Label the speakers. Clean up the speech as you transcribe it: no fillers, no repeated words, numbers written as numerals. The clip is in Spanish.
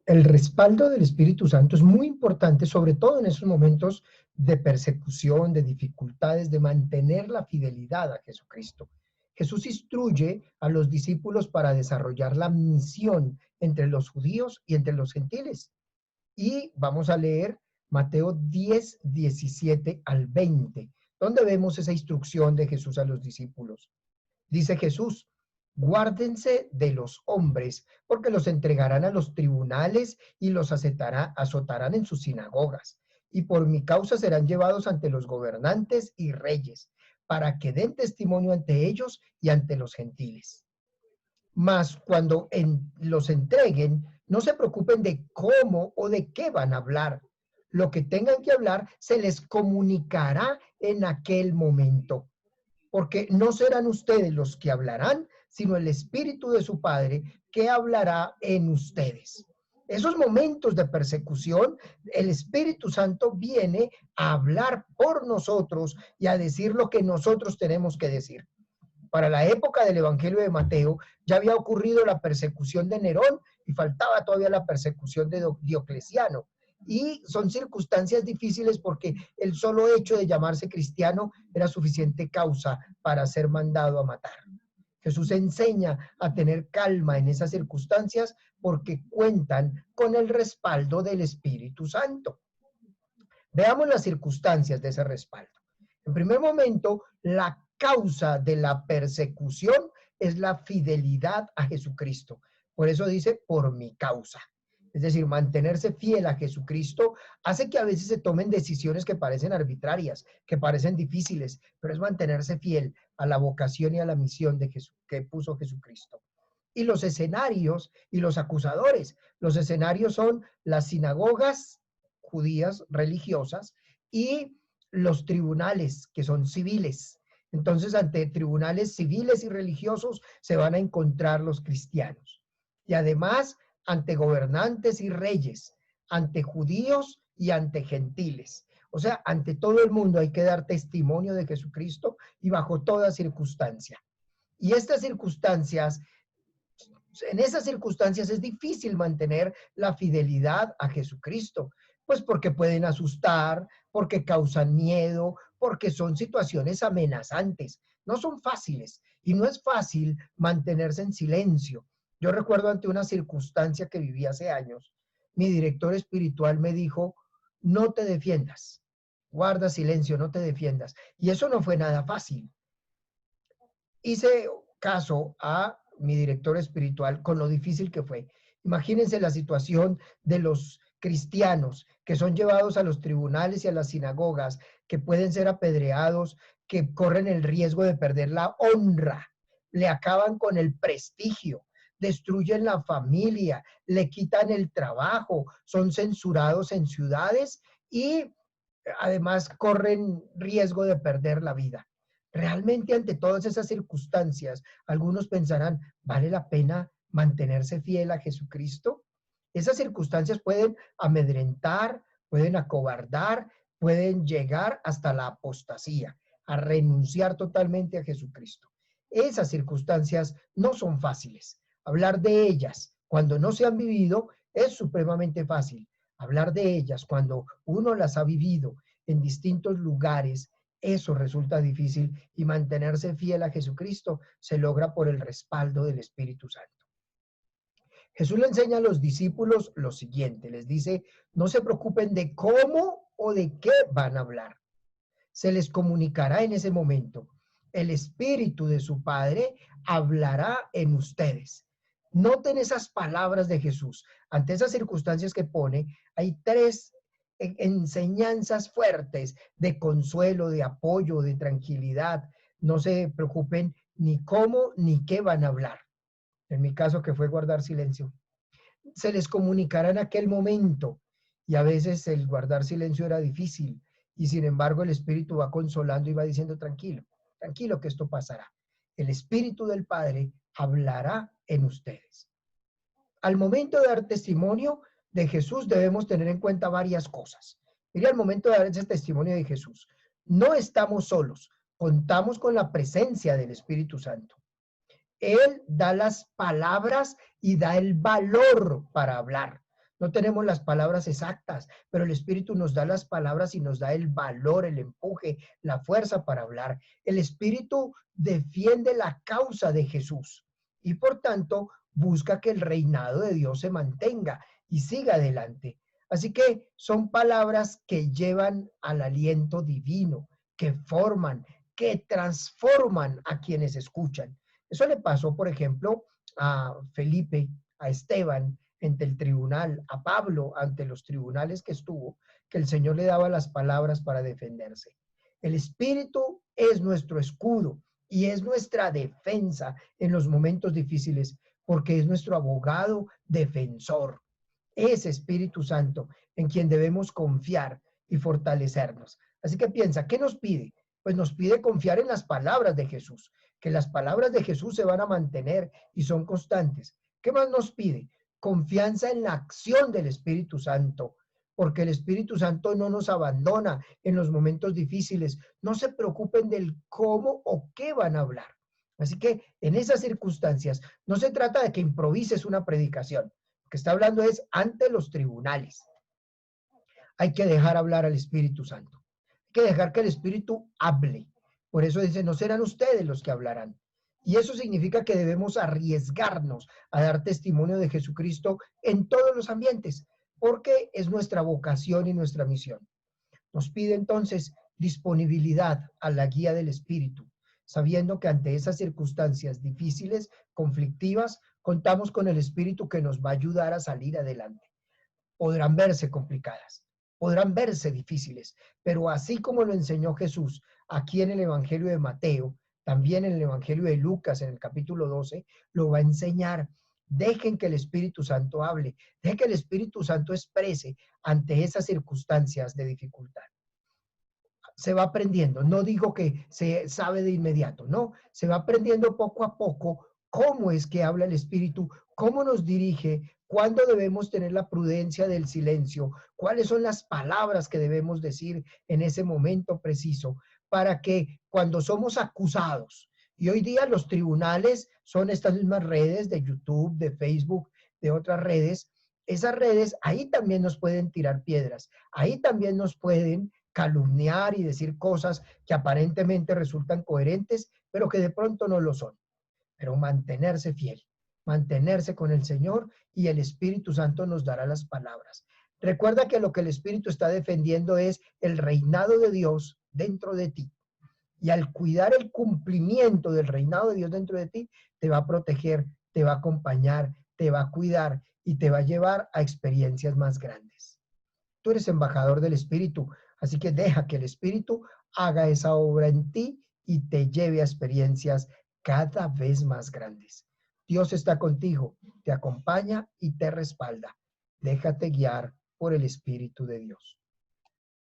Speaker 1: El respaldo del Espíritu Santo es muy importante, sobre todo en esos momentos de persecución, de dificultades, de mantener la fidelidad a Jesucristo. Jesús instruye a los discípulos para desarrollar la misión entre los judíos y entre los gentiles. Y vamos a leer Mateo 10, 17 al 20, donde vemos esa instrucción de Jesús a los discípulos. Dice Jesús: guárdense de los hombres, porque los entregarán a los tribunales y los azotarán en sus sinagogas. Y por mi causa serán llevados ante los gobernantes y reyes, para que den testimonio ante ellos y ante los gentiles. Mas cuando los entreguen, no se preocupen de cómo o de qué van a hablar. Lo que tengan que hablar se les comunicará en aquel momento, porque no serán ustedes los que hablarán, sino el Espíritu de su Padre que hablará en ustedes. Esos momentos de persecución, el Espíritu Santo viene a hablar por nosotros y a decir lo que nosotros tenemos que decir. Para la época del Evangelio de Mateo ya había ocurrido la persecución de Nerón y faltaba todavía la persecución de Diocleciano. Y son circunstancias difíciles porque el solo hecho de llamarse cristiano era suficiente causa para ser mandado a matar. Jesús enseña a tener calma en esas circunstancias porque cuentan con el respaldo del Espíritu Santo. Veamos las circunstancias de ese respaldo. En primer momento, la causa de la persecución es la fidelidad a Jesucristo. Por eso dice, por mi causa. Es decir, mantenerse fiel a Jesucristo hace que a veces se tomen decisiones que parecen arbitrarias, que parecen difíciles, pero es mantenerse fiel a la vocación y a la misión de que puso Jesucristo. Y los escenarios y los acusadores. Los escenarios son las sinagogas judías religiosas y los tribunales, que son civiles. Entonces, ante tribunales civiles y religiosos se van a encontrar los cristianos. Y además, ante gobernantes y reyes, ante judíos y ante gentiles. O sea, ante todo el mundo hay que dar testimonio de Jesucristo y bajo toda circunstancia. Y estas circunstancias, en esas circunstancias es difícil mantener la fidelidad a Jesucristo, pues porque pueden asustar, porque causan miedo, porque son situaciones amenazantes. No son fáciles y no es fácil mantenerse en silencio. Yo recuerdo ante una circunstancia que viví hace años, mi director espiritual me dijo, no te defiendas, guarda silencio, no te defiendas. Y eso no fue nada fácil. Hice caso a mi director espiritual con lo difícil que fue. Imagínense la situación de los cristianos que son llevados a los tribunales y a las sinagogas, que pueden ser apedreados, que corren el riesgo de perder la honra, le acaban con el prestigio, destruyen la familia, le quitan el trabajo, son censurados en ciudades y además corren riesgo de perder la vida. Realmente ante todas esas circunstancias, algunos pensarán, ¿vale la pena mantenerse fiel a Jesucristo? Esas circunstancias pueden amedrentar, pueden acobardar, pueden llegar hasta la apostasía, a renunciar totalmente a Jesucristo. Esas circunstancias no son fáciles. Hablar de ellas cuando no se han vivido es supremamente fácil. Hablar de ellas cuando uno las ha vivido en distintos lugares, eso resulta difícil y mantenerse fiel a Jesucristo se logra por el respaldo del Espíritu Santo. Jesús le enseña a los discípulos lo siguiente, les dice, no se preocupen de cómo o de qué van a hablar. Se les comunicará en ese momento. El Espíritu de su Padre hablará en ustedes. Noten esas palabras de Jesús. Ante esas circunstancias que pone, hay tres enseñanzas fuertes de consuelo, de apoyo, de tranquilidad. No se preocupen ni cómo ni qué van a hablar. En mi caso, que fue guardar silencio. Se les comunicará en aquel momento y a veces el guardar silencio era difícil y sin embargo el Espíritu va consolando y va diciendo tranquilo, tranquilo que esto pasará. El Espíritu del Padre hablará en ustedes. Al momento de dar testimonio de Jesús debemos tener en cuenta varias cosas. Mire, al momento de dar ese testimonio de Jesús, no estamos solos, contamos con la presencia del Espíritu Santo. Él da las palabras y da el valor para hablar. No tenemos las palabras exactas, pero el Espíritu nos da las palabras y nos da el valor, el empuje, la fuerza para hablar. El Espíritu defiende la causa de Jesús y por tanto busca que el reinado de Dios se mantenga y siga adelante. Así que son palabras que llevan al aliento divino, que forman, que transforman a quienes escuchan. Eso le pasó, por ejemplo, a Felipe, a Esteban, ante el tribunal, a Pablo ante los tribunales que estuvo, que el Señor le daba las palabras para defenderse. El Espíritu es nuestro escudo y es nuestra defensa en los momentos difíciles, porque es nuestro abogado defensor. Es Espíritu Santo en quien debemos confiar y fortalecernos. Así que piensa, ¿qué nos pide? Pues nos pide confiar en las palabras de Jesús, que las palabras de Jesús se van a mantener y son constantes. ¿Qué más nos pide? Confianza en la acción del Espíritu Santo, porque el Espíritu Santo no nos abandona en los momentos difíciles. No se preocupen del cómo o qué van a hablar. Así que en esas circunstancias no se trata de que improvises una predicación. Lo que está hablando es ante los tribunales. Hay que dejar hablar al Espíritu Santo. Hay que dejar que el Espíritu hable. Por eso dice, no serán ustedes los que hablarán. Y eso significa que debemos arriesgarnos a dar testimonio de Jesucristo en todos los ambientes, porque es nuestra vocación y nuestra misión. Nos pide entonces disponibilidad a la guía del Espíritu, sabiendo que ante esas circunstancias difíciles, conflictivas, contamos con el Espíritu que nos va a ayudar a salir adelante. Podrán verse complicadas, podrán verse difíciles, pero así como lo enseñó Jesús aquí en el Evangelio de Mateo, también en el Evangelio de Lucas, en el capítulo 12, lo va a enseñar. Dejen que el Espíritu Santo hable, dejen que el Espíritu Santo exprese ante esas circunstancias de dificultad. Se va aprendiendo, no digo que se sabe de inmediato, no, se va aprendiendo poco a poco cómo es que habla el Espíritu, cómo nos dirige, cuándo debemos tener la prudencia del silencio, cuáles son las palabras que debemos decir en ese momento preciso, para que cuando somos acusados, y hoy día los tribunales son estas mismas redes de YouTube, de Facebook, de otras redes, esas redes ahí también nos pueden tirar piedras, ahí también nos pueden calumniar y decir cosas que aparentemente resultan coherentes, pero que de pronto no lo son. Pero mantenerse fiel, mantenerse con el Señor y el Espíritu Santo nos dará las palabras. Recuerda que lo que el Espíritu está defendiendo es el reinado de Dios dentro de ti. Y al cuidar el cumplimiento del reinado de Dios dentro de ti, te va a proteger, te va a acompañar, te va a cuidar y te va a llevar a experiencias más grandes. Tú eres embajador del Espíritu, así que deja que el Espíritu haga esa obra en ti y te lleve a experiencias cada vez más grandes. Dios está contigo, te acompaña y te respalda. Déjate guiar por el Espíritu de Dios.